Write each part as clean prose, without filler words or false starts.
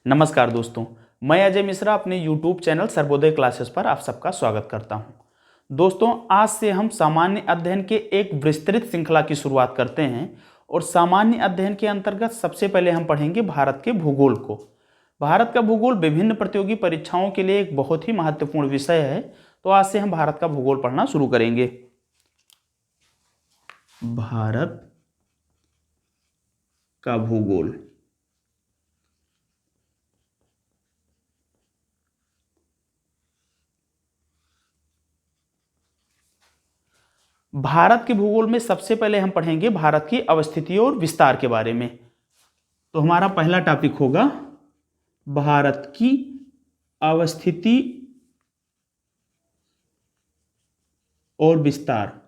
नमस्कार दोस्तों, मैं अजय मिश्रा अपने YouTube चैनल सर्वोदय क्लासेस पर आप सबका स्वागत करता हूं। दोस्तों, आज से हम सामान्य अध्ययन के एक विस्तृत श्रृंखला की शुरुआत करते हैं और सामान्य अध्ययन के अंतर्गत सबसे पहले हम पढ़ेंगे भारत के भूगोल को। भारत का भूगोल विभिन्न प्रतियोगी परीक्षाओं के लिए एक बहुत ही महत्वपूर्ण विषय है, तो आज से हम भारत का भूगोल पढ़ना शुरू करेंगे। भारत का भूगोल। भारत के भूगोल में सबसे पहले हम पढ़ेंगे भारत की अवस्थिति और विस्तार के बारे में। तो हमारा पहला टॉपिक होगा भारत की अवस्थिति और विस्तार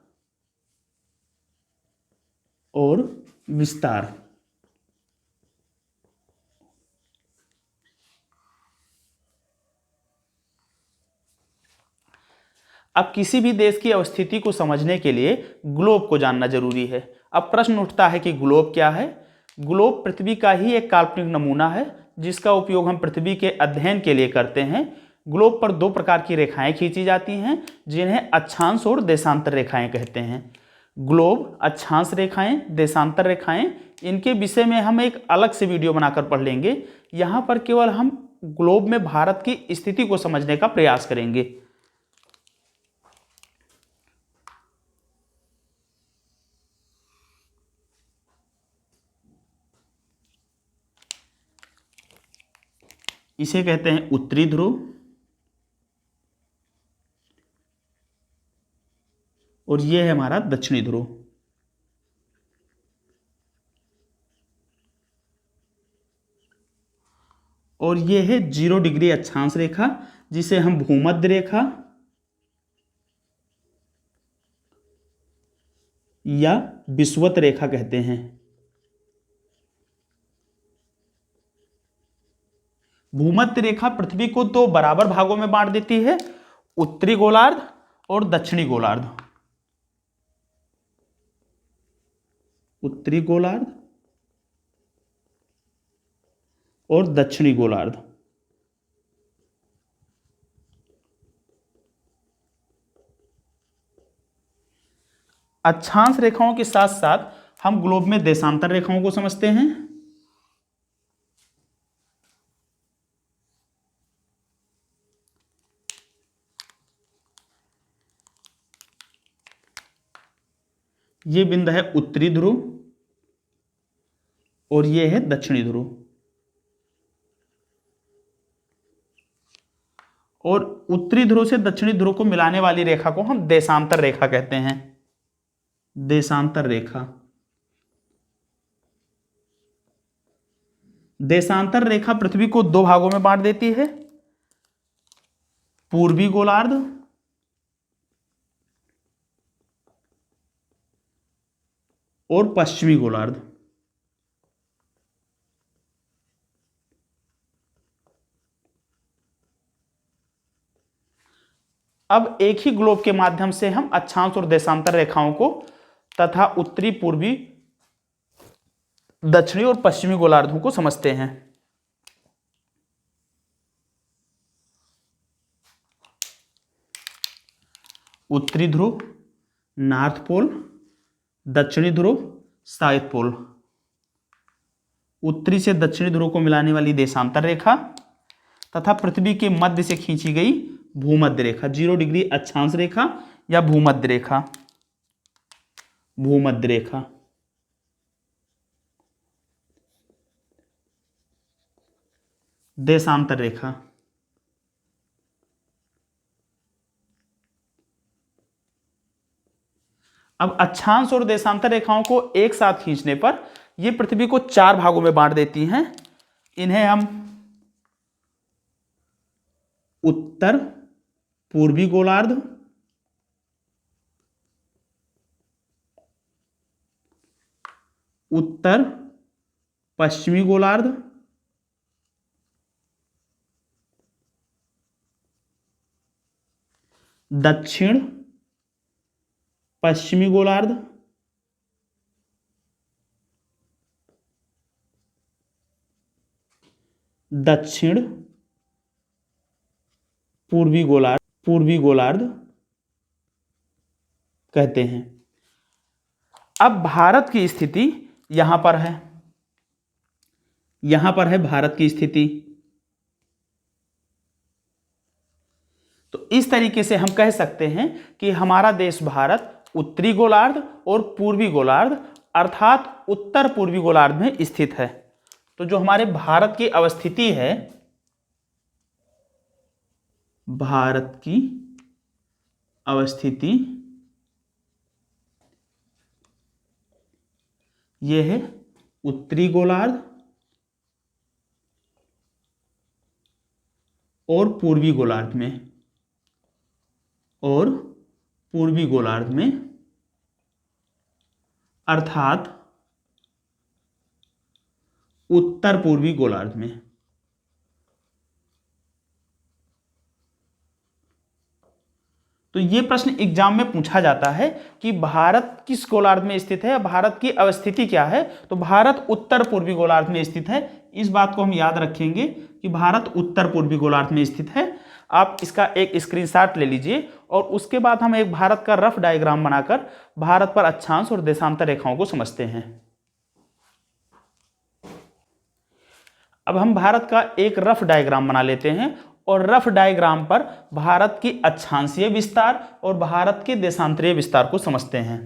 अब किसी भी देश की अवस्थिति को समझने के लिए ग्लोब को जानना जरूरी है। अब प्रश्न उठता है कि ग्लोब क्या है। ग्लोब पृथ्वी का ही एक काल्पनिक नमूना है जिसका उपयोग हम पृथ्वी के अध्ययन के लिए करते हैं। ग्लोब पर दो प्रकार की रेखाएं खींची जाती हैं जिन्हें अक्षांश और देशांतर रेखाएं कहते हैं। ग्लोब, अक्षांश रेखाएं, देशांतर रेखाएं, इनके विषय में हम एक अलग से वीडियो बनाकर पढ़ लेंगे। यहाँ पर केवल हम ग्लोब में भारत की स्थिति को समझने का प्रयास करेंगे। इसे कहते हैं उत्तरी ध्रुव और यह है हमारा दक्षिणी ध्रुव। और यह है 0 डिग्री अक्षांश रेखा जिसे हम भूमध्य रेखा या विषुवत रेखा कहते हैं। भूमध्य रेखा पृथ्वी को दो बराबर भागों में बांट देती है, उत्तरी गोलार्ध और दक्षिणी गोलार्ध। उत्तरी गोलार्ध और दक्षिणी गोलार्ध। अक्षांश रेखाओं के साथ साथ हम ग्लोब में देशांतर रेखाओं को समझते हैं। यह बिंदु है उत्तरी ध्रुव और यह है दक्षिणी ध्रुव। और उत्तरी ध्रुव से दक्षिणी ध्रुव को मिलाने वाली रेखा को हम देशांतर रेखा कहते हैं। देशांतर रेखा। देशांतर रेखा पृथ्वी को दो भागों में बांट देती है, पूर्वी गोलार्ध और पश्चिमी गोलार्ध। अब एक ही ग्लोब के माध्यम से हम अक्षांश और देशांतर रेखाओं को तथा उत्तरी, पूर्वी, दक्षिणी और पश्चिमी गोलार्धों को समझते हैं। उत्तरी ध्रुव नॉर्थ पोल, दक्षिणी ध्रुव साउथ पोल। उत्तरी से दक्षिणी ध्रुव को मिलाने वाली देशांतर रेखा तथा पृथ्वी के मध्य से खींची गई भूमध्य रेखा, 0 डिग्री अक्षांश रेखा या भूमध्य रेखा। भूमध्य रेखा। देशांतर रेखा। अब अक्षांश और देशांतर रेखाओं को एक साथ खींचने पर यह पृथ्वी को 4 भागों में बांट देती हैं। इन्हें हम उत्तर पूर्वी गोलार्ध, उत्तर पश्चिमी गोलार्ध, दक्षिण पश्चिमी गोलार्ध, दक्षिण पूर्वी गोलार्ध कहते हैं। अब भारत की स्थिति यहां पर है, यहां पर है भारत की स्थिति। तो इस तरीके से हम कह सकते हैं कि हमारा देश भारत उत्तरी गोलार्ध और पूर्वी गोलार्ध अर्थात उत्तर पूर्वी गोलार्ध में स्थित है। तो जो हमारे भारत की अवस्थिति है, भारत की अवस्थिति यह है उत्तरी गोलार्ध और पूर्वी गोलार्ध में, और पूर्वी गोलार्ध में अर्थात उत्तर पूर्वी गोलार्ध में। तो ये प्रश्न एग्जाम में पूछा जाता है कि भारत किस गोलार्ध में स्थित है, भारत की अवस्थिति क्या है। तो भारत उत्तर पूर्वी गोलार्ध में स्थित है। इस बात को हम याद रखेंगे कि भारत उत्तर पूर्वी गोलार्ध में स्थित है। आप इसका एक स्क्रीनशॉट ले लीजिए और उसके बाद हम एक भारत का रफ डायग्राम बनाकर भारत पर अक्षांश और देशांतर रेखाओं को समझते हैं। अब हम भारत का एक रफ डायग्राम बना लेते हैं और रफ डायग्राम पर भारत की अक्षांशीय विस्तार और भारत के देशांतरीय विस्तार को समझते हैं।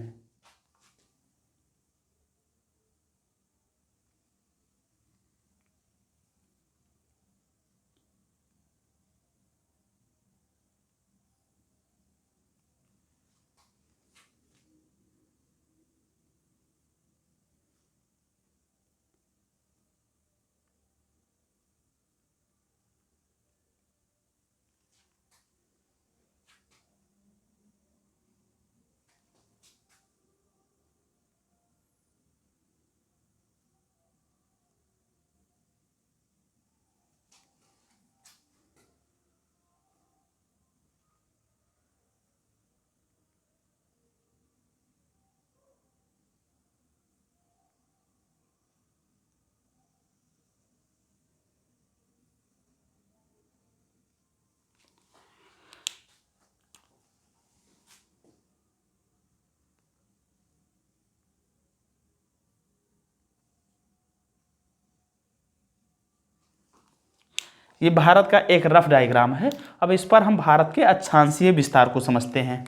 ये भारत का एक रफ डायग्राम है। अब इस पर हम भारत के अक्षांशीय विस्तार को समझते हैं।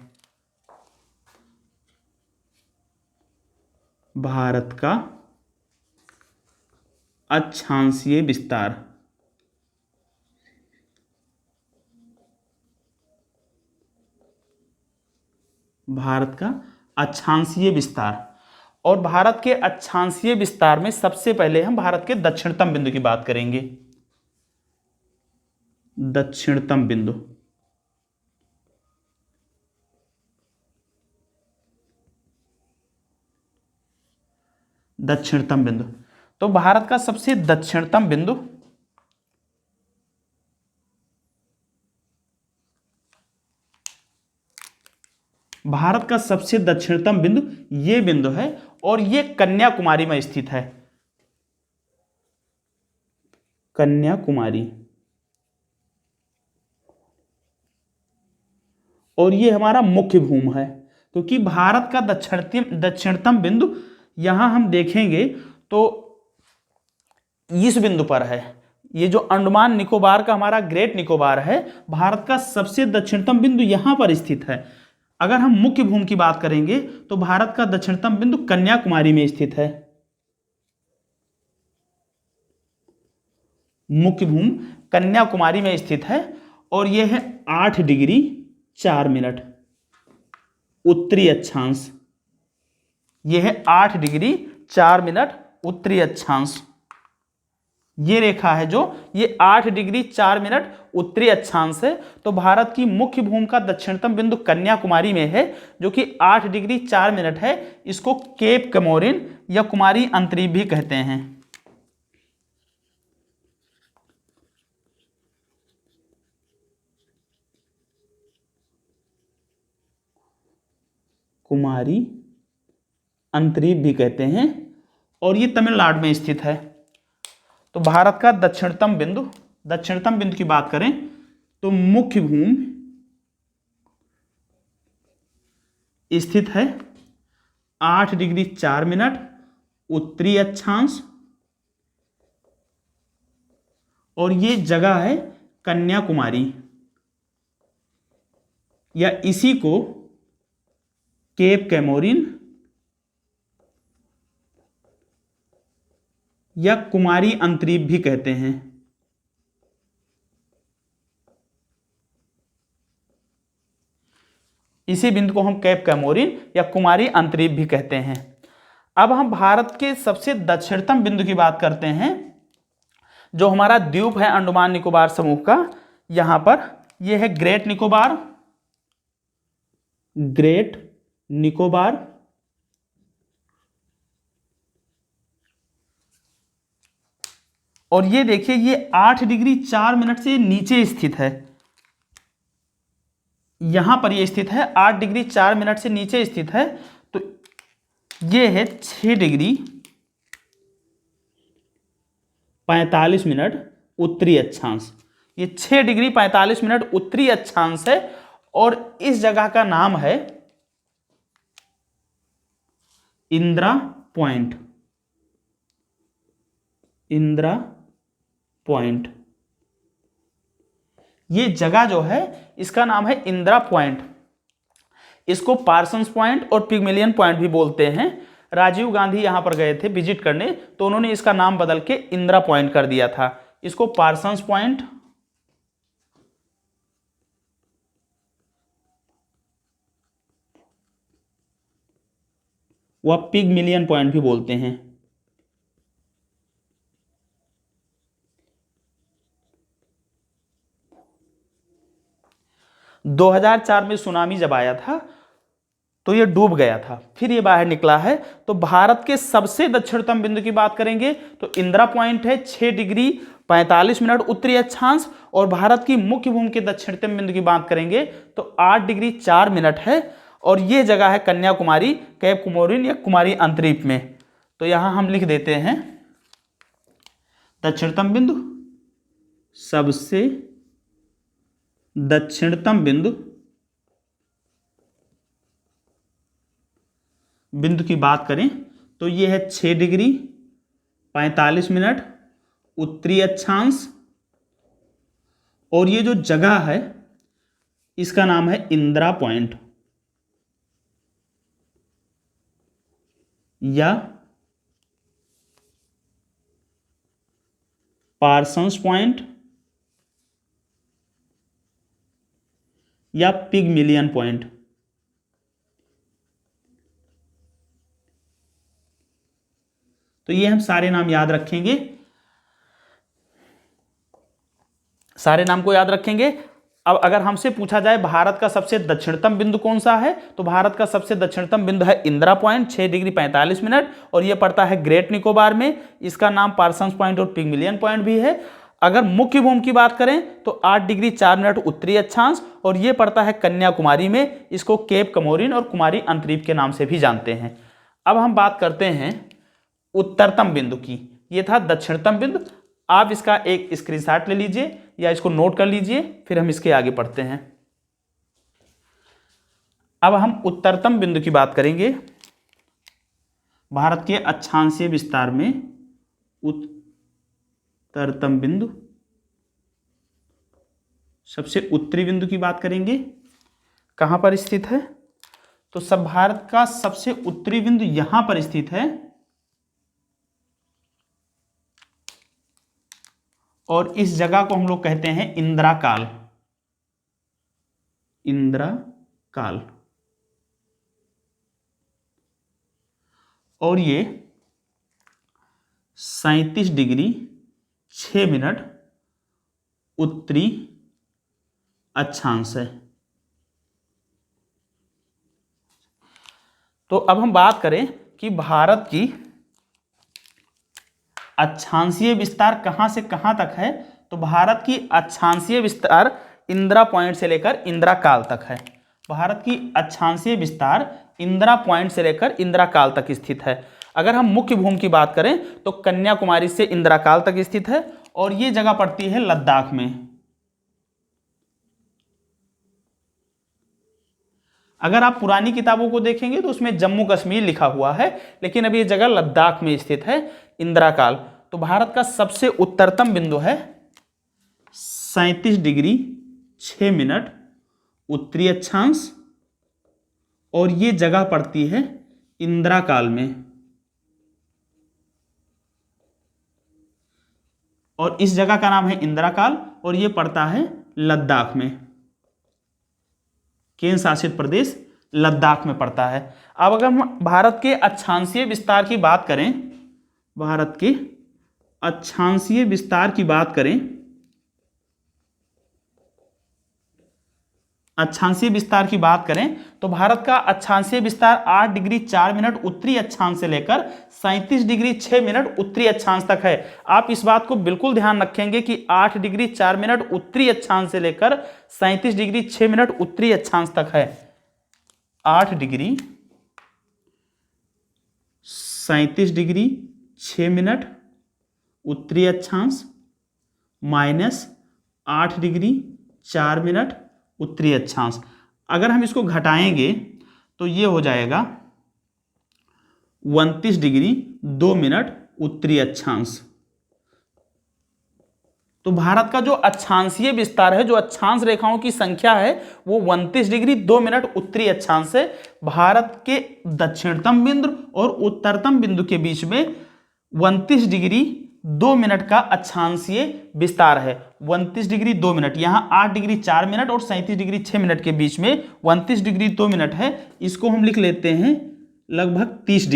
भारत का अक्षांशीय विस्तार, भारत का अक्षांशीय विस्तार। और भारत के अक्षांशीय विस्तार में सबसे पहले हम भारत के दक्षिणतम बिंदु की बात करेंगे। दक्षिणतम बिंदु, दक्षिणतम बिंदु। तो भारत का सबसे दक्षिणतम बिंदु भारत का सबसे दक्षिणतम बिंदु ये बिंदु है और ये कन्याकुमारी में स्थित है। कन्याकुमारी। और ये हमारा मुख्य भूमि है, क्योंकि भारत का दक्षिणतम बिंदु यहां हम देखेंगे तो इस बिंदु पर है। ये जो अंडमान निकोबार का हमारा ग्रेट निकोबार है, भारत का सबसे दक्षिणतम बिंदु यहां पर स्थित है। अगर हम मुख्य भूमि की बात करेंगे तो भारत का दक्षिणतम बिंदु कन्याकुमारी में स्थित है। मुख्य भूमि कन्याकुमारी में स्थित है और यह है 8 डिग्री 4 मिनट उत्तरी अक्षांश। यह है 8 डिग्री 4 मिनट उत्तरी अक्षांश। ये रेखा है जो ये 8 डिग्री 4 मिनट उत्तरी अक्षांश है। तो भारत की मुख्य भूमि का दक्षिणतम बिंदु कन्याकुमारी में है, जो कि 8 डिग्री 4 मिनट है। इसको केप कमोरिन या कुमारी अंतरीप भी कहते हैं। कुमारी अंतरीप भी कहते हैं और ये तमिलनाडु में स्थित है। तो भारत का दक्षिणतम बिंदु की बात करें तो मुख्य भूमि स्थित है 8 डिग्री 4 मिनट उत्तरी अक्षांश, और ये जगह है कन्याकुमारी, या इसी को केप कैमोरिन या कुमारी अंतरीप भी कहते हैं। इसी बिंदु को हम केप कैमोरिन या कुमारी अंतरीप भी कहते हैं। अब हम भारत के सबसे दक्षिणतम बिंदु की बात करते हैं, जो हमारा द्वीप है अंडमान निकोबार समूह का। यहां पर यह है ग्रेट निकोबार, और ये देखिए ये 8 डिग्री 4 मिनट से नीचे स्थित है। यहां पर ये स्थित है 8 डिग्री 4 मिनट से नीचे स्थित है। तो ये है 6 डिग्री 45 मिनट उत्तरी अक्षांश। ये 6 डिग्री 45 मिनट उत्तरी अक्षांश है, और इस जगह का नाम है इंदिरा पॉइंट। ये जगह जो है इसका नाम है इंदिरा पॉइंट। इसको पार्सन्स पॉइंट और पिगमिलियन पॉइंट भी बोलते हैं। राजीव गांधी यहां पर गए थे विजिट करने, तो उन्होंने इसका नाम बदल के इंदिरा पॉइंट कर दिया था। इसको पार्सन्स पॉइंट व पिगमिलियन पॉइंट भी बोलते हैं। – 2004 में सुनामी जब आया था तो ये डूब गया था, फिर ये बाहर निकला है। तो भारत के सबसे दक्षिणतम बिंदु की बात करेंगे तो इंदिरा पॉइंट है 6 डिग्री 45 मिनट उत्तरी अक्षांश, और भारत की मुख्य भूमि के दक्षिणतम बिंदु की बात करेंगे तो 8 डिग्री 4 मिनट है, और ये जगह है कन्याकुमारी, केप कैमोरिन या कुमारी अंतरीप में। तो यहां हम लिख देते हैं दक्षिणतम बिंदु, सबसे दक्षिणतम बिंदु की बात करें तो यह है 6 डिग्री 45 मिनट उत्तरी अक्षांश, और ये जो जगह है इसका नाम है इंदिरा पॉइंट या पार्सन्स पॉइंट या पिगमिलियन पॉइंट। तो ये हम सारे नाम याद रखेंगे, सारे नाम को याद रखेंगे। अब अगर हमसे पूछा जाए भारत का सबसे दक्षिणतम बिंदु कौन सा है, तो भारत का सबसे दक्षिणतम बिंदु है इंदिरा पॉइंट 6 डिग्री 45 मिनट, और यह पड़ता है ग्रेट निकोबार में। इसका नाम पार्सन्स पॉइंट और पिगमिलियन पॉइंट भी है। अगर मुख्य भूमि की बात करें तो 8 डिग्री 4 मिनट उत्तरी अक्षांश, और यह पड़ता है कन्याकुमारी में। इसको केप कैमोरिन और कुमारी अंतरीप के नाम से भी जानते हैं। अब हम बात करते हैं उत्तरतम बिंदु की। यह था दक्षिणतम बिंदु। आप इसका एक स्क्रीनशॉट ले लीजिए या इसको नोट कर लीजिए, फिर हम इसके आगे पढ़ते हैं। अब हम उत्तरतम बिंदु की बात करेंगे। भारत के अक्षांशीय विस्तार में उत्तरतम बिंदु, सबसे उत्तरी बिंदु की बात करेंगे। कहां पर स्थित है, तो सब भारत का सबसे उत्तरी बिंदु यहां पर स्थित है, और इस जगह को हम लोग कहते हैं इंदिरा काल। और ये 37 डिग्री 6 मिनट उत्तरी अक्षांश है। तो अब हम बात करें कि भारत की अक्षांशीय विस्तार कहां से कहां तक है, तो भारत की अक्षांशीय विस्तार इंदिरा पॉइंट से लेकर इंदिरा काल तक है। भारत की अक्षांशीय विस्तार इंदिरा पॉइंट से लेकर इंदिरा काल तक स्थित है। अगर हम मुख्य भूमि की बात करें तो कन्याकुमारी से इंदिराकाल तक स्थित है और ये जगह पड़ती है लद्दाख में। अगर आप पुरानी किताबों को देखेंगे तो उसमें जम्मू कश्मीर लिखा हुआ है, लेकिन अभी ये जगह लद्दाख में स्थित है, इंदिराकाल। तो भारत का सबसे उत्तरतम बिंदु है 37 डिग्री 6 मिनट उत्तरी अक्षांश और ये जगह पड़ती है इंदिराकाल में। और इस जगह का नाम है इंदिराकाल और ये पड़ता है लद्दाख में, केंद्र शासित प्रदेश लद्दाख में पड़ता है। अब अगर हम भारत के अक्षांशीय विस्तार की बात करें, भारत के अक्षांशीय विस्तार की बात करें, अक्षांशीय विस्तार की बात करें तो भारत का अक्षांशीय विस्तार 8 डिग्री 4 मिनट उत्तरी अक्षांश से लेकर 37 डिग्री 6 मिनट उत्तरी अक्षांश तक है। आप इस बात को बिल्कुल ध्यान रखेंगे कि 8 डिग्री 4 मिनट उत्तरी अक्षांश से लेकर 37 डिग्री 6 मिनट उत्तरी अक्षांश तक है। 8 डिग्री 37 डिग्री 6 मिनट उत्तरी अक्षांश माइनस 8 डिग्री 4 मिनट उत्तरी अक्षांश। अगर हम इसको घटाएंगे तो ये हो जाएगा 29 डिग्री 2 मिनट उत्तरी अक्षांश। तो भारत का जो अक्षांशीय विस्तार है, जो अक्षांश रेखाओं की संख्या है, वो 29 डिग्री 2 मिनट उत्तरी अक्षांश है। भारत के दक्षिणतम बिंदु और उत्तरतम बिंदु के बीच में 29 डिग्री 2 मिनट का अक्षांशीय विस्तार है। 29 डिग्री 2 मिनट, यहाँ 8 डिग्री 4 मिनट और 37 डिग्री 6 मिनट के बीच में 29 डिग्री 2 मिनट है। इसको हम लिख लेते हैं लगभग 30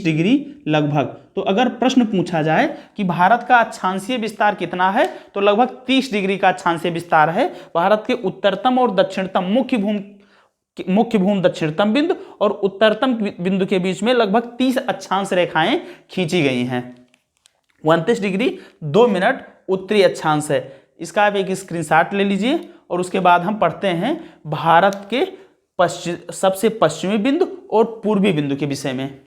डिग्री लगभग। तो अगर प्रश्न पूछा जाए कि भारत का अक्षांशीय विस्तार कितना है, तो लगभग 30 डिग्री का अक्षांशीय विस्तार है। भारत के उत्तरतम और दक्षिणतम मुख्य भूमि दक्षिणतम बिंदु और उत्तरतम बिंदु के बीच में लगभग 30 अक्षांश रेखाएं खींची गई हैं। 29 डिग्री 2 मिनट उत्तरी अक्षांश है। इसका आप एक स्क्रीनशॉट ले लीजिए और उसके बाद हम पढ़ते हैं भारत के सबसे पश्चिमी बिंदु और पूर्वी बिंदु के विषय में।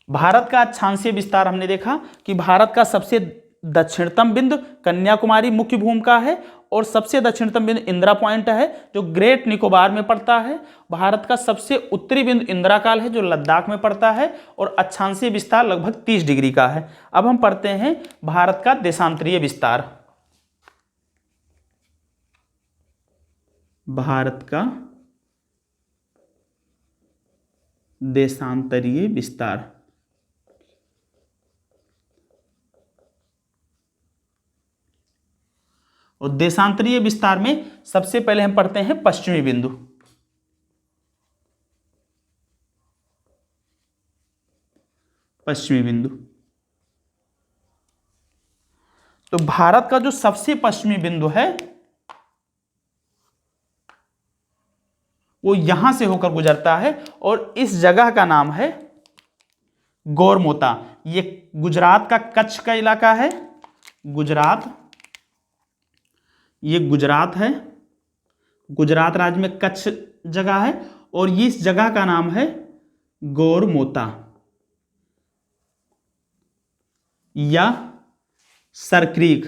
भारत का अक्षांशीय विस्तार हमने देखा कि भारत का सबसे दक्षिणतम बिंदु कन्याकुमारी मुख्य भूमि का है और सबसे दक्षिणतम बिंदु इंदिरा पॉइंट है जो ग्रेट निकोबार में पड़ता है। भारत का सबसे उत्तरी बिंदु इंदिराकाल है जो लद्दाख में पड़ता है और अक्षांशीय विस्तार लगभग 30 डिग्री का है। अब हम पढ़ते हैं भारत का देशांतरीय विस्तार। भारत का देशांतरीय विस्तार। और देशांतरीय विस्तार में सबसे पहले हम पढ़ते हैं पश्चिमी बिंदु। पश्चिमी बिंदु, तो भारत का जो सबसे पश्चिमी बिंदु है वो यहां से होकर गुजरता है और इस जगह का नाम है गोरमोता। ये गुजरात का कच्छ का इलाका है। गुजरात, ये गुजरात है, गुजरात राज्य में कच्छ जगह है और इस जगह का नाम है गोरमोता या सरक्रीक,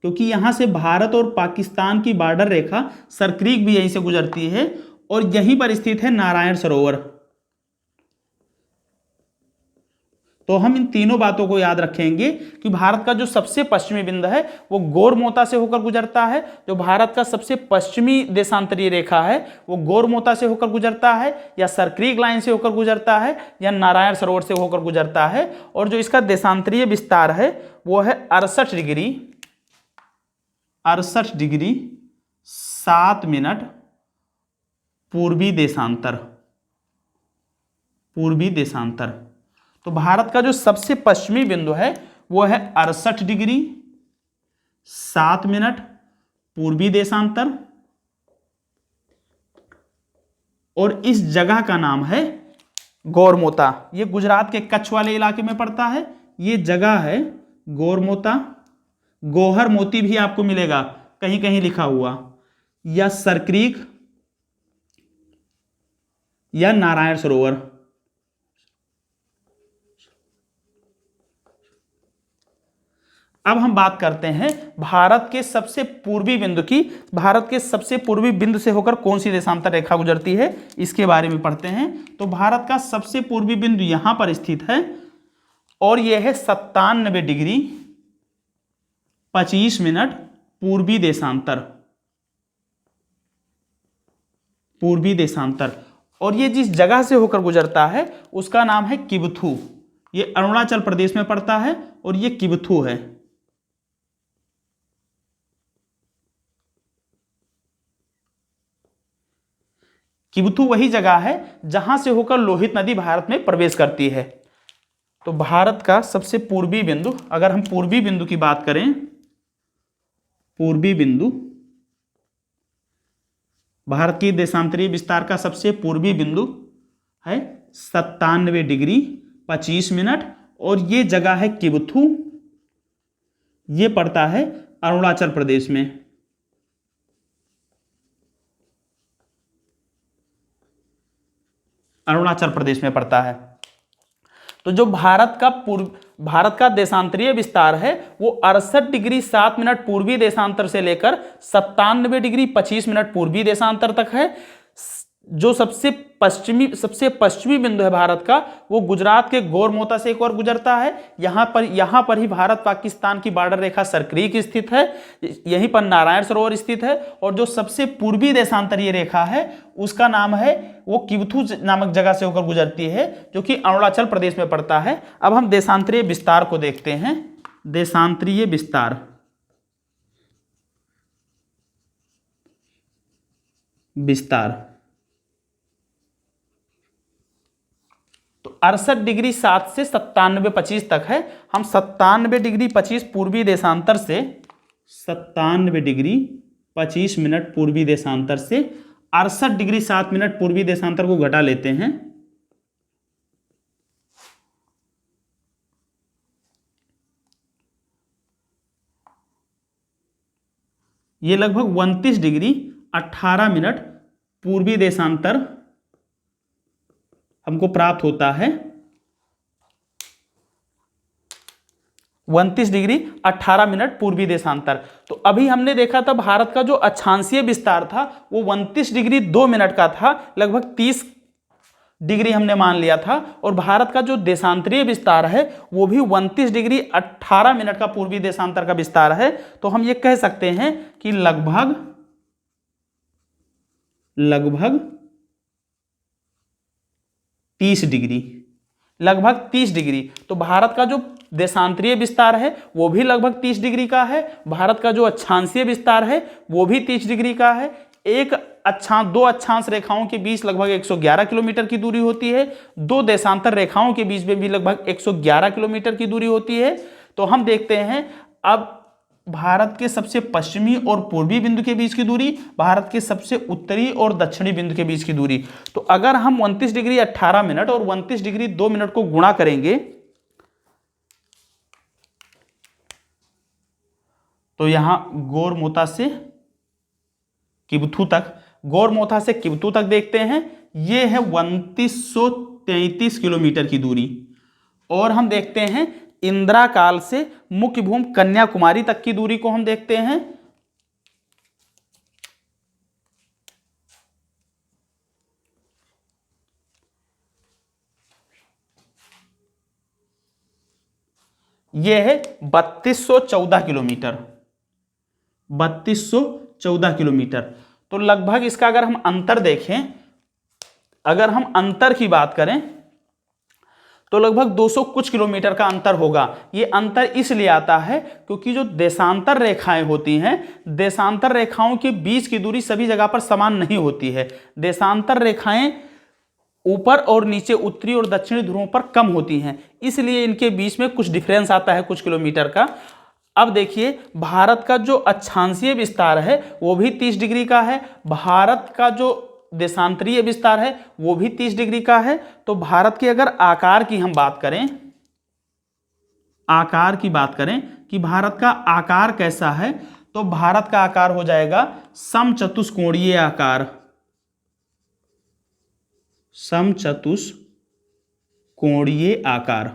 क्योंकि यहां से भारत और पाकिस्तान की बॉर्डर रेखा सरक्रीक भी यहीं से गुजरती है और यहीं पर स्थित है नारायण सरोवर। तो हम इन तीनों बातों को याद रखेंगे कि भारत का जो सबसे पश्चिमी बिंदु है वो गोरमोता से होकर गुजरता है। जो भारत का सबसे पश्चिमी देशांतरीय रेखा है वो गोरमोता से होकर गुजरता है या सरक्रीक लाइन से होकर गुजरता है या नारायण सरोवर से होकर गुजरता है। और जो इसका देशांतरीय विस्तार है वो है 68 डिग्री 7 मिनट पूर्वी देशांतर। तो भारत का जो सबसे पश्चिमी बिंदु है वो है 68 डिग्री 7 मिनट पूर्वी देशांतर और इस जगह का नाम है गोरमोता। ये गुजरात के कच्छ वाले इलाके में पड़ता है। ये जगह है गोरमोता। गोहर मोती भी आपको मिलेगा कहीं कहीं लिखा हुआ, या सरक्रीक या नारायण सरोवर। अब हम बात करते हैं भारत के सबसे पूर्वी बिंदु की। भारत के सबसे पूर्वी बिंदु से होकर कौन सी देशांतर रेखा गुजरती है, इसके बारे में पढ़ते हैं। तो भारत का सबसे पूर्वी बिंदु यहां पर स्थित है और यह है 97 डिग्री 25 मिनट पूर्वी देशांतर। पूर्वी देशांतर। और ये जिस जगह से होकर गुजरता है उसका नाम है किबथू। ये अरुणाचल प्रदेश में पड़ता है और ये किबथू है। किबथू वही जगह है जहां से होकर लोहित नदी भारत में प्रवेश करती है। तो भारत का सबसे पूर्वी बिंदु, अगर हम पूर्वी बिंदु की बात करें, पूर्वी बिंदु, भारत की देशांतरीय विस्तार का सबसे पूर्वी बिंदु है 97 डिग्री 25 मिनट और ये जगह है किबथू। ये पड़ता है अरुणाचल प्रदेश में। अरुणाचल प्रदेश में पड़ता है। तो जो भारत का देशांतरीय विस्तार है वो 68 डिग्री 7 मिनट पूर्वी देशांतर से लेकर 97 डिग्री 25 मिनट पूर्वी देशांतर तक है। जो सबसे पश्चिमी बिंदु है भारत का, वो गुजरात के गोरमोता से एक और गुजरता है। यहां पर ही भारत पाकिस्तान की बॉर्डर रेखा सरक्रीक स्थित है। यहीं पर नारायण सरोवर स्थित है। और जो सबसे पूर्वी देशांतरीय रेखा है उसका नाम है, वो किबथू नामक जगह से होकर गुजरती है, जो कि अरुणाचल प्रदेश में पड़ता है। अब हम देशांतरीय विस्तार को देखते हैं। देशांतरीय विस्तार, तो 68 डिग्री 7 से 97 25 तक है। हम 97 डिग्री 25 पूर्वी देशांतर से 97 डिग्री 25 मिनट पूर्वी देशांतर से 68 डिग्री 7 मिनट पूर्वी देशांतर को घटा लेते हैं। ये लगभग 29 डिग्री 18 मिनट पूर्वी देशांतर हमको प्राप्त होता है। 29 डिग्री 18 मिनट पूर्वी देशांतर। तो अभी हमने देखा था भारत का जो अक्षांशीय विस्तार था वो 29 डिग्री 2 मिनट का था, लगभग 30 डिग्री हमने मान लिया था। और भारत का जो देशांतरीय विस्तार है वो भी 29 डिग्री 18 मिनट का पूर्वी देशांतर का विस्तार है। तो हम ये कह सकते हैं कि लगभग 30 डिग्री, लगभग 30 डिग्री। तो भारत का जो देशांतरीय विस्तार है वो भी लगभग 30 डिग्री का है। भारत का जो अक्षांशीय विस्तार है वो भी 30 डिग्री का है। दो अक्षांश रेखाओं के बीच लगभग 111 किलोमीटर की दूरी होती है। दो देशांतर रेखाओं के बीच में भी लगभग 111 किलोमीटर की दूरी होती है। तो हम देखते हैं अब भारत के सबसे पश्चिमी और पूर्वी बिंदु के बीच की दूरी, भारत के सबसे उत्तरी और दक्षिणी बिंदु के बीच की दूरी। तो अगर हम 29 डिग्री 18 मिनट और 29 डिग्री 2 मिनट को गुणा करेंगे तो यहां गोरमोता से किबथू तक देखते हैं, यह है 2933 किलोमीटर की दूरी। और हम देखते हैं इंदिरा काल से मुख्य भूमि कन्याकुमारी तक की दूरी को हम देखते हैं। यह है 3214 किलोमीटर। 3214 किलोमीटर। तो लगभग इसका अगर हम अंतर देखें, अगर हम अंतर की बात करें तो लगभग 200 कुछ किलोमीटर का अंतर होगा। ये अंतर इसलिए आता है क्योंकि जो देशांतर रेखाएं होती हैं, देशांतर रेखाओं के बीच की दूरी सभी जगह पर समान नहीं होती है। देशांतर रेखाएं ऊपर और नीचे, उत्तरी और दक्षिणी ध्रुवों पर कम होती हैं, इसलिए इनके बीच में कुछ डिफरेंस आता है कुछ किलोमीटर का। अब देखिए भारत का जो अक्षांशीय विस्तार है वो भी 30 डिग्री का है। भारत का जो देशांतरीय विस्तार है वो भी 30 डिग्री का है। तो भारत के अगर आकार की हम बात करें, कि भारत का आकार कैसा है, तो भारत का आकार हो जाएगा समचतुष्कोणीय आकार। समचतुष्कोणीय आकार।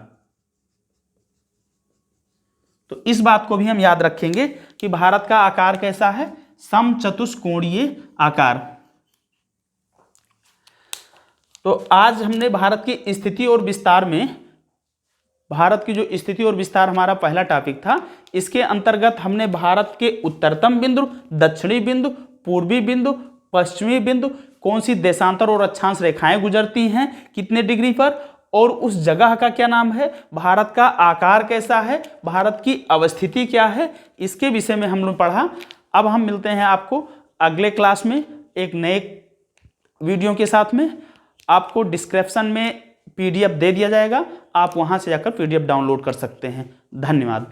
तो इस बात को भी हम याद रखेंगे कि भारत का आकार कैसा है, समचतुष्कोणीय आकार। तो आज हमने भारत की स्थिति और विस्तार में, भारत की जो स्थिति और विस्तार हमारा पहला टॉपिक था, इसके अंतर्गत हमने भारत के उत्तरतम बिंदु, दक्षिणी बिंदु, पूर्वी बिंदु, पश्चिमी बिंदु, कौन सी देशांतर और अक्षांश रेखाएं गुजरती हैं कितने डिग्री पर, और उस जगह का क्या नाम है, भारत का आकार कैसा है, भारत की अवस्थिति क्या है, इसके विषय में हम लोग पढ़ा। अब हम मिलते हैं आपको अगले क्लास में एक नए वीडियो के साथ में। आपको डिस्क्रिप्शन में PDF दे दिया जाएगा, आप वहां से जाकर PDF डाउनलोड कर सकते हैं। धन्यवाद।